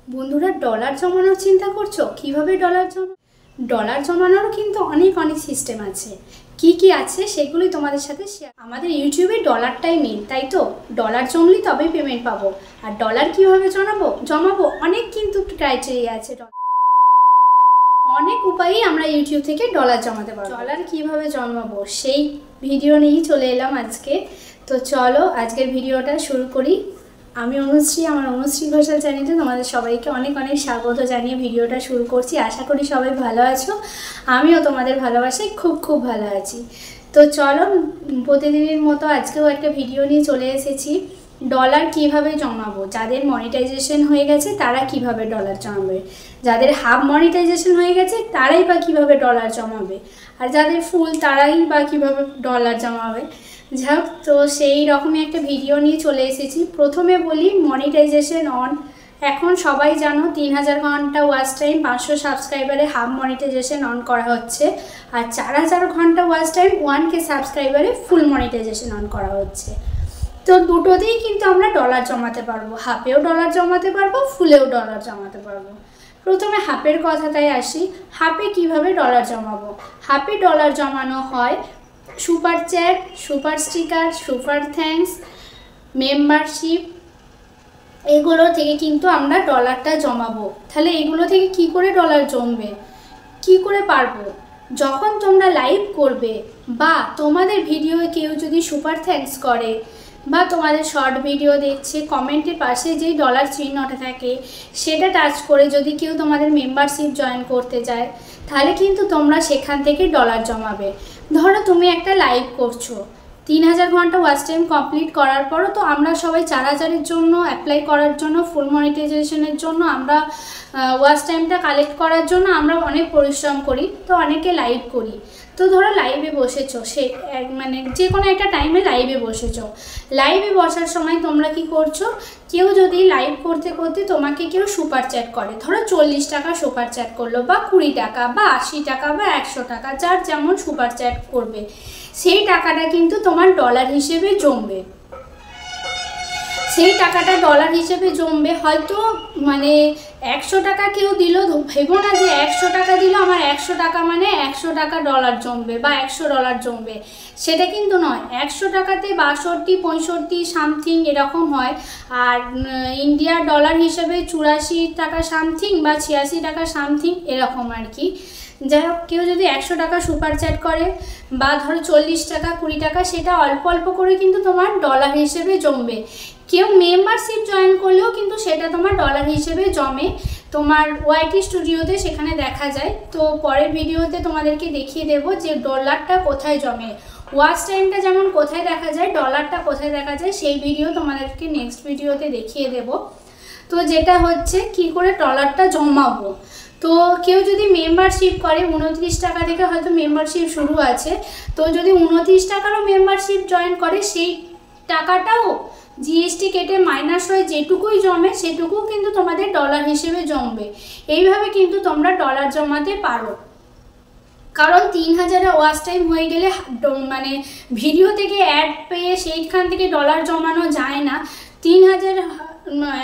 বন্ধুরা, ডলার জমানোর চিন্তা করছো? কিভাবে ডলার জমানোর কিন্তু অনেক সিস্টেম আছে। কি আছে সেগুলোই তোমাদের সাথে শেয়ার। আমাদের ইউটিউবে ডলারটাই মেন, তাই তো? ডলার জমলেই তবেই পেমেন্ট পাবো। আর ডলার কিভাবে জমাবো অনেক কিন্তু ক্রাইটেরিয়া আছে। অনেক উপায়েই আমরা ইউটিউব থেকে ডলার জমাতে পারবো। ডলার কিভাবে জমাবো সেই ভিডিও নিয়েই চলে এলাম আজকে। তো চলো আজকের ভিডিওটা শুরু করি। আমি অনুশ্রী, আমার অনুশ্রী ঘোষাল চ্যানেলে তোমাদের সবাইকে অনেক স্বাগত জানিয়ে ভিডিওটা শুরু করছি। আশা করি সবাই ভালো আছো, আমিও তোমাদের ভালোবাসায় খুব ভালো আছি। তো চলো প্রতিদিনের মতো আজকেও একটা ভিডিও নিয়ে চলে এসেছি। ডলার কিভাবে জমাবো, যাদের মনিটাইজেশন হয়ে গেছে তারা কিভাবে ডলার জমাবে, যাদের হাফ মনিটাইজেশন হয়ে গেছে তারাই বা কিভাবে ডলার জমাবে, আর যাদের ফুল তারাই বা কিভাবে ডলার জমাবে। যাই হোক, তো সেই রকমই একটা ভিডিও নিয়ে চলে এসেছি। প্রথমে বলি মনিটাইজেশন অন। এখন সবাই জানো 3000 ঘন্টা ওয়াচ টাইম, 500 সাবস্ক্রাইবারে হাফ মনিটাইজেশন অন করা হচ্ছে, আর 4000 ঘন্টা ওয়াচ টাইম 1K সাবস্ক্রাইবারে ফুল মনিটাইজেশন অন করা হচ্ছে। তো দুটোতেই কিন্তু আমরা ডলার জমাতে পারবো, হাফেও ডলার জমাতে পারবো, ফুলেও ডলার জমাতে পারবো। প্রথমে হাফের কথাটাই আসি। হাফে কিভাবে ডলার জমাবো? হাফে ডলার জমানো হয় super chat, super sticker, super thanks, membership, এগুলো থেকে কিন্তু আমরা ডলারটা জমাবো। তাহলে এগুলো থেকে কি করে ডলার জমবে, কি করে পারবো? যখন তোমরা লাইভ করবে বা তোমাদের ভিডিও কেউ যদি সুপার থ্যাঙ্কস করে বা তোমাদের শর্ট ভিডিও দেখছে, কমেন্টের পাশে যেই ডলার চিহ্নটা থাকে সেটা টাচ করে যদি কেউ তোমাদের মেম্বারশিপ জয়েন করতে যায়, তাহলে কিন্তু তোমরা সেখান থেকে ডলার জমাবে। ধরো তুমি একটা লাইভ করছো, 3000 ঘন্টা ওয়াচ টাইম কমপ্লিট করার পরও তো আমরা সবাই 4000-এর জন্য অ্যাপ্লাই করার জন্য, ফুল মনিটাইজেশনের জন্য আমরা ওয়াচ টাইমটা কালেক্ট করার জন্য আমরা অনেক পরিশ্রম করি, তো অনেকে লাইভ করি। তো ধরো লাইভে বসেছো, সে মানে যে কোনো একটা টাইমে লাইভে বসেছো। লাইভে বসার সময় তোমরা কি করছো, কেউ যদি লাইভ করতে করতে তোমাকে কেউ সুপার চ্যাট করে, ধরো 40 টাকা সুপার চ্যাট করলো, বা 20 টাকা বা 80 টাকা বা 100 টাকা, যার যেমন সুপার চ্যাট করবে সেই টাকাটা কিন্তু তোমার ডলার হিসেবে জমবে। সেই টাকাটা ডলার হিসেবে জমবে। হয়তো মানে 100 টাকা কেউ দিল, ভেবো না যে 100 টাকা দিল আমার 100 টাকা মানে 100 টাকা ডলার জমবে বা 100 ডলার জমবে, সেটা কিন্তু নয়। 100 টাকাতে 62, 65 সামথিং এরকম হয়, আর ইন্ডিয়ার ডলার হিসেবে 84 টাকা সামথিং বা 86 টাকা সামথিং এরকম আর কি। যাই হোক, কেউ যদি 100 টাকা সুপার চ্যাট করে বা ধরো 40 টাকা 20 টাকা, সেটা অল্প করে কিন্তু তোমার ডলার হিসেবে জমবে। কেউ মেম্বারশিপ জয়েন করলেও কিন্তু সেটা তোমার ডলার হিসেবে জমে। তোমার ওয়াইটি স্টুডিওতে সেখানে দেখা যায়। তো পরের ভিডিওতে তোমাদেরকে দেখিয়ে দেবো যে ডলারটা কোথায় জমে। ওয়াচ টাইমটা যেমন কোথায় দেখা যায়, ডলারটা কোথায় দেখা যায় সেই ভিডিও তোমাদেরকে নেক্সট ভিডিওতে দেখিয়ে দেব। তো যেটা হচ্ছে কি করে ডলারটা জমাবো। তো কেউ যদি মেম্বারশিপ করে 29 টাকা থেকে হয়তো মেম্বারশিপ শুরু আছে, তো যদি 29 টাকারও মেম্বারশিপ জয়েন করে, সেই টাকাটাও জিএসটি কেটে মাইনাস হয়ে যেটুকুই জমে সেটুকু কিন্তু তোমাদের ডলার হিসেবে জমবে। এইভাবে কিন্তু তোমরা ডলার জমাতে পারো। কারণ 3000 ওয়াচ টাইম হয়ে গেলে মানে ভিডিও থেকে অ্যাড পেয়ে সেইখান থেকে ডলার জমানো যায় না। 3000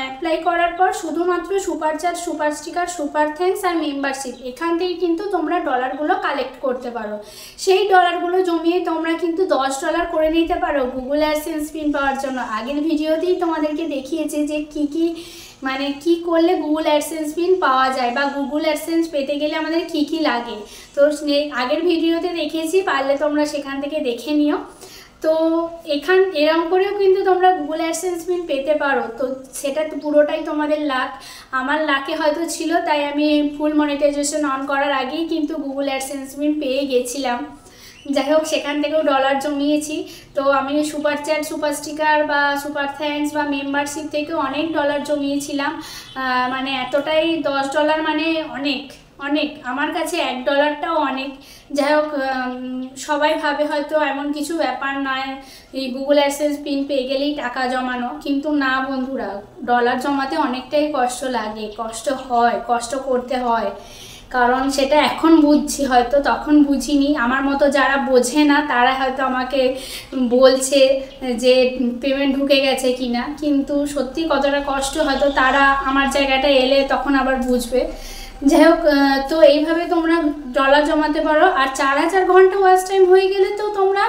অ্যাপ্লাই করার পর শুধুমাত্র super chat, super sticker, super thanks আর মেম্বারশিপ, এখান থেকে কিন্তু তোমরা ডলারগুলো কালেক্ট করতে পারো। সেই ডলারগুলো জমিয়ে তোমরা কিন্তু $10 করে নিতে পারো গুগল অ্যাডসেন্স পিন পাওয়ার জন্য। আগের ভিডিওতেই তোমাদেরকে দেখিয়েছে যে কি করলে গুগল অ্যাডসেন্স পিন পাওয়া যায় বা গুগল অ্যাডসেন্স পেতে গেলে আমাদের কি লাগে। তো আগের ভিডিওতে দেখেছি, পারলে তোমরা সেখান থেকে দেখে নিও। তো এরকম করেও কিন্তু তোমরা গুগল অ্যাডসেন্স পিন পেতে পারো। তো সেটা তো পুরোটাই তোমাদের লাক। আমার লাকে হয়তো ছিল, তাই আমি ফুল মনিটাইজেশন অন করার আগেই কিন্তু গুগল অ্যাডসেন্স পিন পেয়ে গেছিলাম। যাই হোক, সেখান থেকেও ডলার জমিয়েছি। তো আমি সুপার চ্যাট, সুপার স্টিকার বা সুপার থ্যাঙ্কস বা মেম্বারশিপ থেকেও অনেক ডলার জমিয়েছিলাম। মানে এতটাই, $10 মানে অনেক আমার কাছে $1টাও অনেক। যাই হোক, সবাই ভাবে হয়তো এমন কিছু ব্যাপার নয়, এই গুগল অ্যাডসেন্স পিন পেয়ে গেলেই টাকা জমানো, কিন্তু না বন্ধুরা, ডলার জমাতে অনেকটাই কষ্ট লাগে, কষ্ট করতে হয়। কারণ সেটা এখন বুঝছি, হয়তো তখন বুঝিনি। আমার মতো যারা বোঝে না তারা হয়তো আমাকে বলছে যে পেমেন্ট ঢুকে গেছে কিনা, কিন্তু সত্যি কতটা কষ্ট হয়তো তারা আমার জায়গাটা এলে তখন আবার বুঝবে। যাই হোক, তো এইভাবে তোমরা ডলার জমাতে পারো। আর 4000 ঘন্টা ওয়াচ টাইম হয়ে গেলে তো তোমরা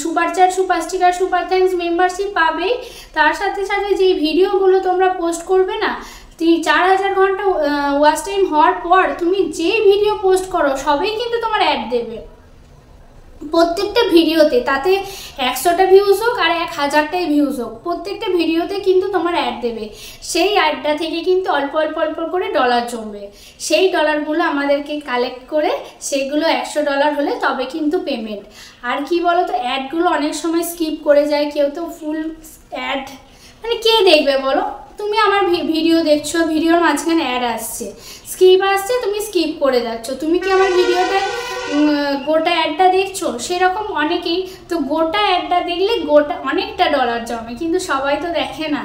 super chat, super sticker, super thanks, membership পাবেই। তার সাথে সাথে যে ভিডিওগুলো তোমরা পোস্ট করবে না, 4000 ঘন্টা ওয়াচ টাইম হওয়ার পর তুমি যে ভিডিও পোস্ট করো সবাই কিন্তু তোমার অ্যাড দেবে প্রত্যেকটা ভিডিওতে। তাতে 100টা ভিউজ হোক আর 1000টাই ভিউজ হোক, প্রত্যেকটা ভিডিওতে কিন্তু তোমার অ্যাড দেবে। সেই অ্যাডটা থেকে কিন্তু অল্প অল্প অল্প করে ডলার জমবে। সেই ডলারগুলো আমাদেরকে কালেক্ট করে সেগুলো $100 হলে তবে কিন্তু পেমেন্ট। আর কি বলো তো, অ্যাডগুলো অনেক সময় স্কিপ করে যায়, কেউ তো ফুল অ্যাড মানে কে দেখবে বলো? তুমি আমার ভিডিও দেখছো, ভিডিওর মাঝখানে অ্যাড আসছে, স্কিপ আসছে, তুমি স্কিপ করে যাচ্ছ। তুমি কি আমার ভিডিওটায় গোটা অ্যাডটা দেখছো? সেরকম অনেকেই তো গোটা অ্যাডটা দেখলে অনেকটা ডলার জমে, কিন্তু সবাই তো দেখে না,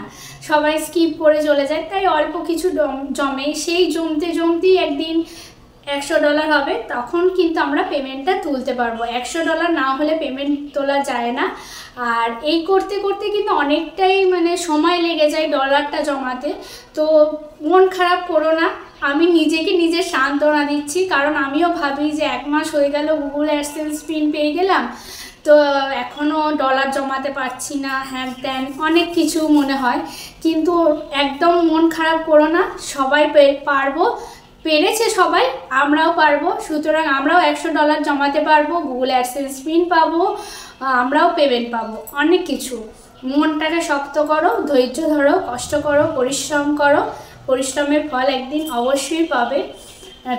সবাই স্কিপ করে চলে যায়। তাই অল্প কিছু জমে, সেই জমতে জমতেই একদিন $100 হবে, তখন কিন্তু আমরা পেমেন্টটা তুলতে পারবো। $100 না হলে পেমেন্ট তোলা যায় না। আর এই করতে করতে কিন্তু অনেকটাই মানে সময় লেগে যায় ডলারটা জমাতে। তো মন খারাপ করো না, আমি নিজেকে নিজে সান্ত্বনা দিচ্ছি, কারণ আমিও ভাবি যে 1 মাস হয়ে গেল গুগল অ্যাডসেন্স পিন পেয়ে গেলাম, তো এখনও ডলার জমাতে পারছি না, হ্যান ত্যান অনেক কিছু মনে হয়। কিন্তু একদম মন খারাপ করো না, সবাই পারবো, পেরেছে সবাই, আমরাও পারবো। সুতরাং আমরাও $100 জমাতে পারবো, গুগল অ্যাডসেন্স পিন পাবো, আমরাও পেমেন্ট পাবো, অনেক কিছু। মনটাকে শক্ত করো, ধৈর্য ধরো, কষ্ট করো, পরিশ্রম করো, পরিশ্রমের ফল একদিন অবশ্যই পাবে,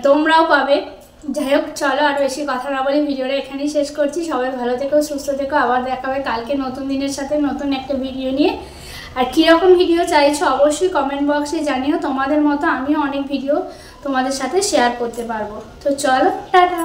তোমরাও পাবে। যাই হোক, চলো আর বেশি কথা না বলে ভিডিওটা এখানেই শেষ করছি। সবাই ভালো থেকো, সুস্থ থেকো, আবার দেখা হবে কালকে নতুন দিনের সাথে নতুন একটা ভিডিও নিয়ে। আর কীরকম ভিডিও চাইছো অবশ্যই কমেন্ট বক্সে জানিও, তোমাদের মতো আমিও অনেক ভিডিও তোমাদের সাথে শেয়ার করতে পারবো। তো চলো, টাটা।